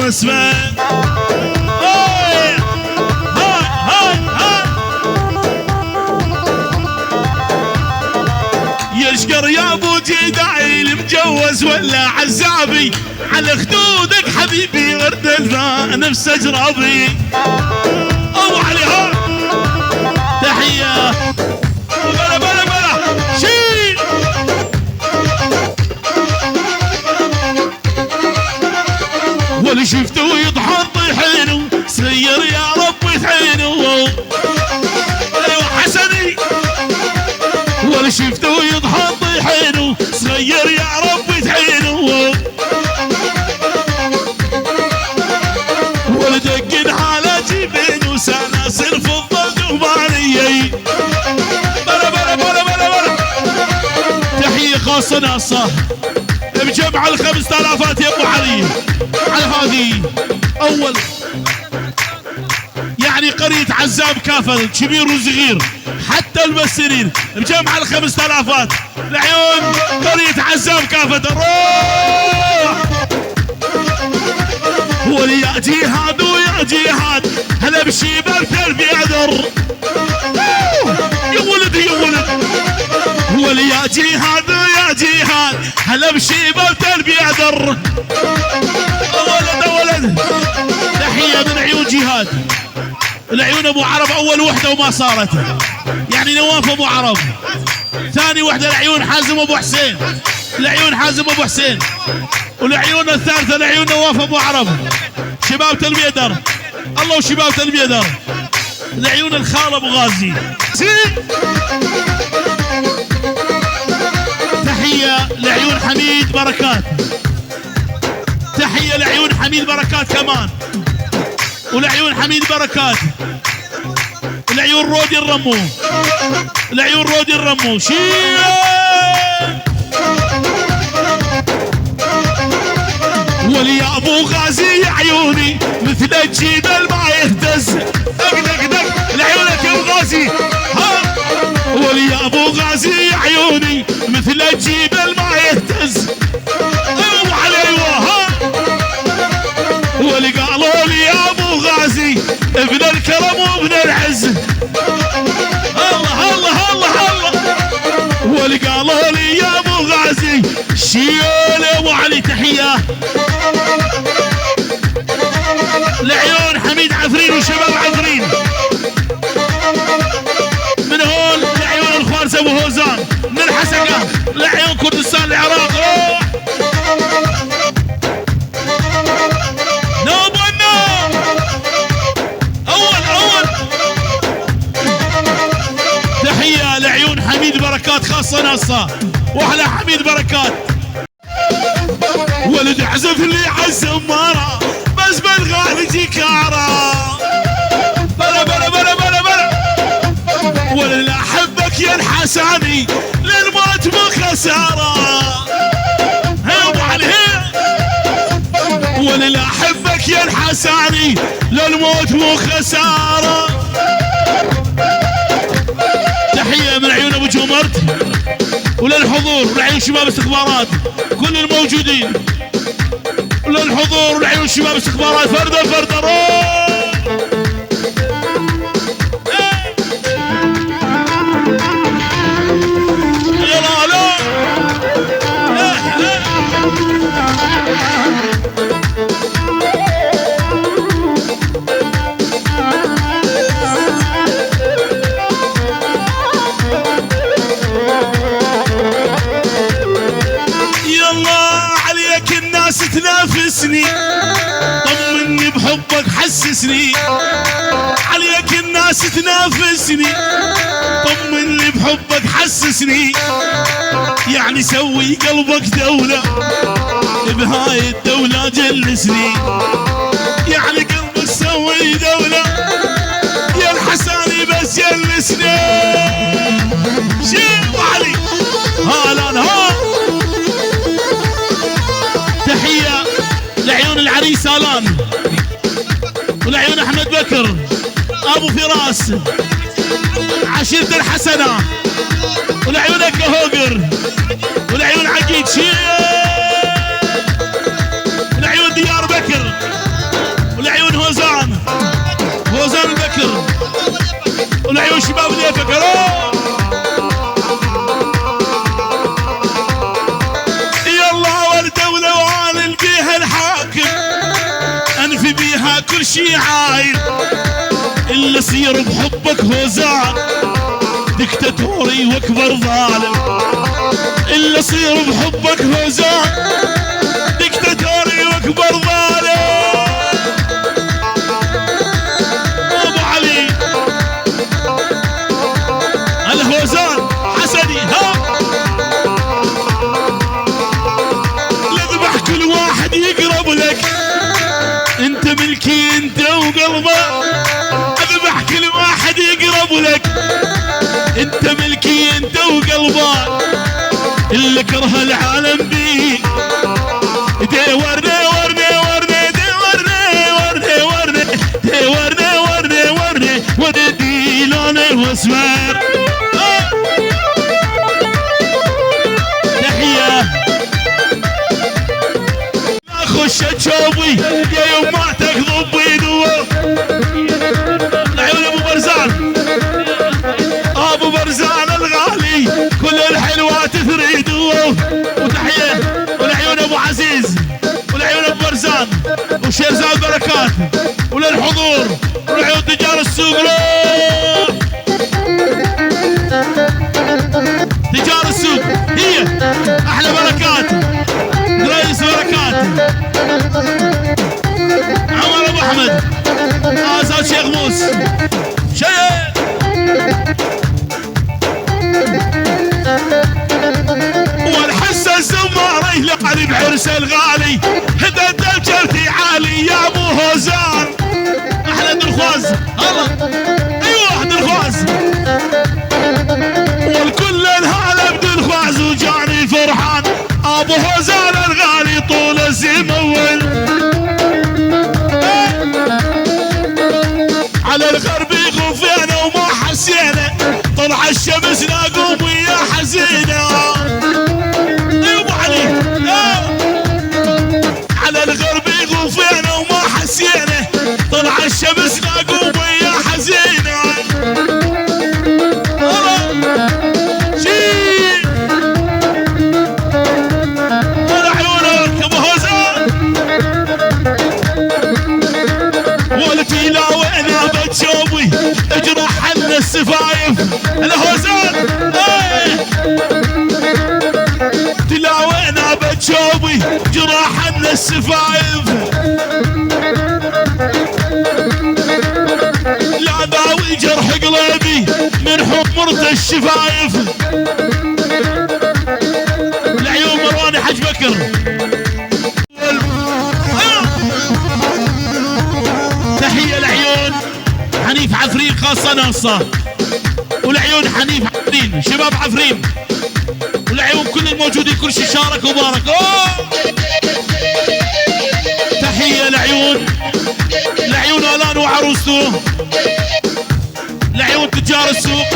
اسمه يشقر يا ابو جداعي المجوز ولا عزابي على خدودك حبيبي ورد الماء نفس اجرابي ابو علي ها تحيه بلا بلا بلا شيل ولا شفته يضحك طيحينه سير يا ربي ثعينه ايوه حسني ولا شفته يضحك طيحينه صغير يا ربي تعينه ولا دقن على جبينه سناسر في الضد وبانيي بلا بلا بلا بلا بلا تحية خاصة ناصة بجمع ال5000 يا ابو علي على هذه اول يعني قرية عزام كافة كبير وصغير حتى الممثلين مجمع ال5000 العيون قرية عزام كافة الروح وليا جهاد ويا جهاد هلا بشيبة البيدر يا ولد يا ولد وليا جهاد ويا جهاد هلا بشيبة البيدر ولد ولد تحية من عيون جهاد العيون ابو عرب اول وحده وما صارت يعني نواف ابو عرب ثاني وحده العيون حازم ابو حسين العيون حازم ابو حسين والعيون الثالثه العيون نواف ابو عرب شباب تلميذر الله وشباب تلميذر العيون الخال ابو غازي تحيه لعيون حميد بركات تحيه لعيون حميد بركات كمان والعيون حميد بركات العيون رودي الرمو العيون رودي الرمو ولي ابو غازي عيوني مثل الجبل ما يهتز دق دق دق لعيونك يا ابو غازي ها ولي ابو غازي عيوني مثل الجبل ما يهتز ايوه على ايوه ها ولي قالوا لي يا ابو غازي ابن الكرم وابن العز الله الله الله الله ولي قالوا لي يا ابو غازي شيل ابو علي تحيه لعيون حميد عفرين وشباب عفرين من هون لعيون الخوارز ابو هوزان من الحسقه لعيون كردستان العراق بركات خاصة ناصة واحلى حميد بركات ولد عزف اللي عالزمارة بس بالغالي جيكارة بلا بلا بلا بلا بلا ولد احبك يا الحساني للموت مو خسارة هيا ابو علي ولد احبك يا الحساني للموت مو خسارة تحية من عيون ابو جمرت وللحضور ولعيون شباب استخبارات كل الموجودين وللحضور ولعيون شباب استخبارات فردة فردة تنافسني طمني بحبك حسسني عليك الناس تنافسني طمني بحبك حسسني يعني سوي قلبك دولة بهاي الدولة جلسني يعني قلبك سوي دولة يا الحساني بس جلسني شيخ علي هلا ها تحية لعيون العريس آلان ولعيون أحمد بكر أبو فراس عشيرة الحسنة ولعيونك هوجر ولعيون عقيد شيخ ولعيون ديار بكر كل شي عايل، اللي يصير بحبك هوزان دكتاتوري واكبر ظالم، اللي يصير بحبك هوزان دكتاتوري واكبر ظالم. ابو علي الهوزان حسني ها، لذبح كل واحد يقرب لك، انت ملكي انت وقلبه، اذبح كل واحد يقرب لك، انت ملكي انت وقلبه، اللي كره العالم بيك دي ورني ورني ورني دي ورني ورني ورني دي ورني ورني ورني ودي لوني واسمر. تحية خش تشوفي يا يوم ما تكذب بيدوه، العيون ابو برزان، ابو برزان الغالي كل الحلوات تريدوه. وتحية والعيون ابو عزيز والعيون ابو برزان وشيرزاد بركات وللحضور والعيون تجار السوق، تجار السوق هي احلى بركات، رئيس بركات عمر ابو احمد، ازاد شيخ موس شيء والحسه الزماري لعلي بعرس الغالي، هدى الجلتي عالي يا ابو هوزان، احلى درخواز الله ايوه درخواز، والكل الهاله بدرخواز وجاني فرحان، ابو هوزان الغالي طول الزمول، على الغرب غفينا وما حسينا، طلع الشمس نقوم ويا حزينه. ايوه ابو علي على الغرب غفينا وما حسينا، طلع الشمس نقوم ويا حزينه. شي طلع عيونك ابو هوزان، والتلاوه انا بتشوفي اجرح لنا السفايف الهوزان، تلاوه انا بتشوفي جراح لنا السفايف، لا داوي جرح قلبي من حمرة الشفايف. العيون مرواني حج بكر، تحية العيون حنيف عفرين خاصة ناصة، والعيون حنيف عفرين شباب عفرين، والعيون كل الموجودين كل شيء شارك وبارك. تحية العيون، العيون الان وعروسته، العيون تجار السوق،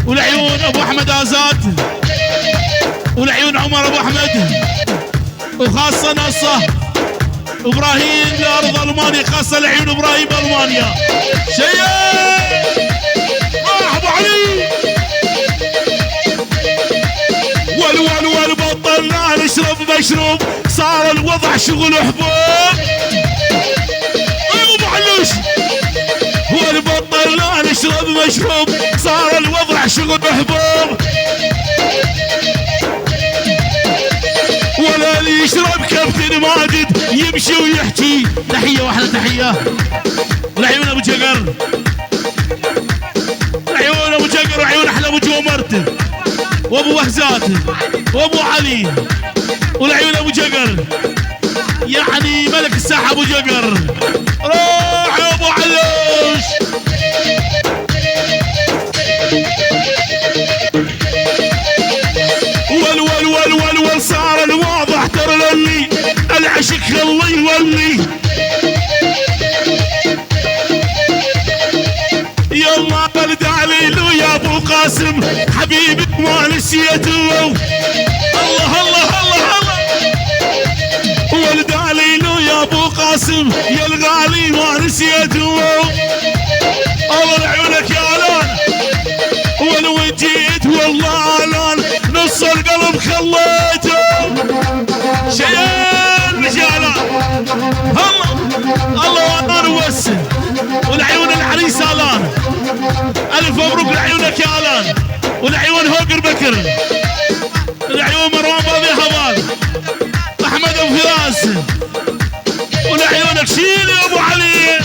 والعيون ابو احمد ازاد، والعيون عمر ابو احمد، وخاصة ناصة ابراهيم لارض المانيا، خاصة العيون ابراهيم المانيا شيء ابو علي. والول بطلنا نشرب مشروب، صار الوضع شغل حبوب. ابو علوش والبطلنا نشرب مشروب، صار الوضع شغل حبوب، ولا اللي يشرب كابتن ماجد يمشي ويحكي. تحية واحدة تحية والعيون ابو جقر، العيون ابو جقر وعيون احلى ابو جومرته وابو وهزات وابو علي، والعيون ابو جقر يعني ملك الساحة ابو جقر. روح يا ابو علوش. ول صار الواضح ترى للي العشق خلي يولي، يلا ولد علي لو يا ابو قاسم حبيبي ما نسيته. الله الله الله الله ولد علي لو يا ابو قاسم يا الغالي ما نسيته. الله لعيونك يا لان، ولو جيت والله لان نص القلب خليته. شيال رجاله الله الله والعيون هوقر بكر، العيون مروان باضي هبال، احمد ابو فراس، والعيونك شيل يا ابو علي.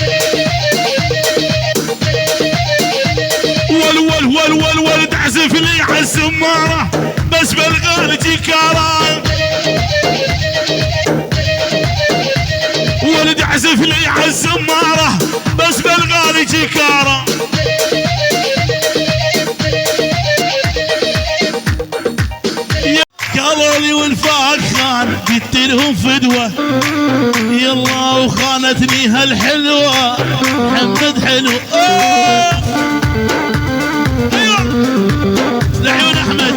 ول تعزف لي على السماره بس بالغالي جيكاره. ولد عزف لي على الزماره بس بالغالي جيكاره. قالوا لي والفاق خان قلت لهم فدوه يلا وخانتني هالحلوه محمد حلو. ايوه لعيون احمد،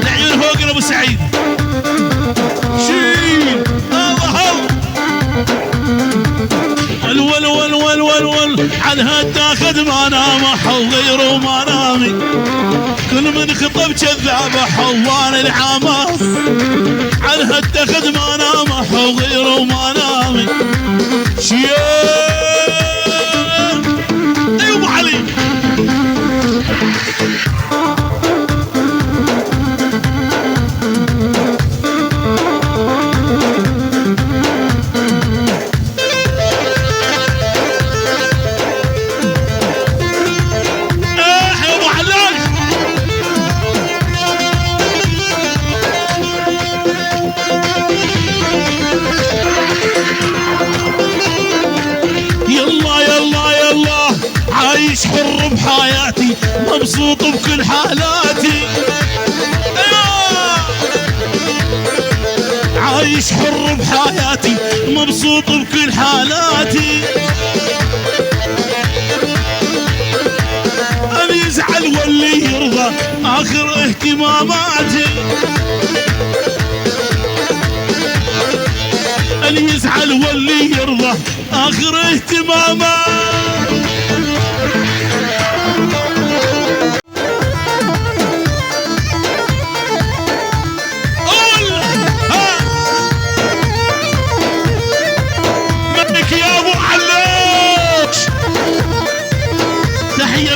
لعيون هوقر ابو سعيد، شيل ول عن هالتاخذ ما نامح وغيره ما نامي، كل من خطب كذابه حوان العامه، عن هالتاخذ ما نامح وغيره ما نامي. شيل ايوه ابو علي. عايش حر بحياتي مبسوط بكل حالاتي. عايش حر بحياتي مبسوط بكل حالاتي. اللي يزعل واللي يرضى اخر اهتماماتي. اللي يزعل واللي يرضى اخر اهتماماتي.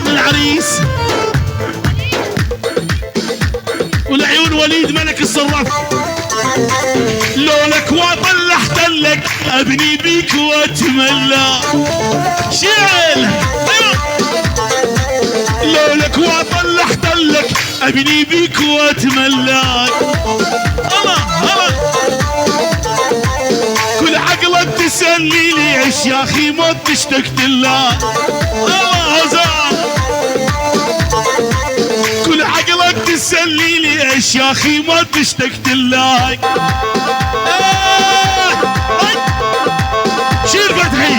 العريس والعيون وليد ملك الصراف. لولك وطلعت لك ابني بيك واتملى. شيل لولك وطلعت لك ابني بيك واتملى. الله كل عقلك تسلي لي عش يا اخي ما اشتقت الله. الله زاد كل عقلك تسلي لي عش يا اخي ما اشتقت الله. شيل فتحي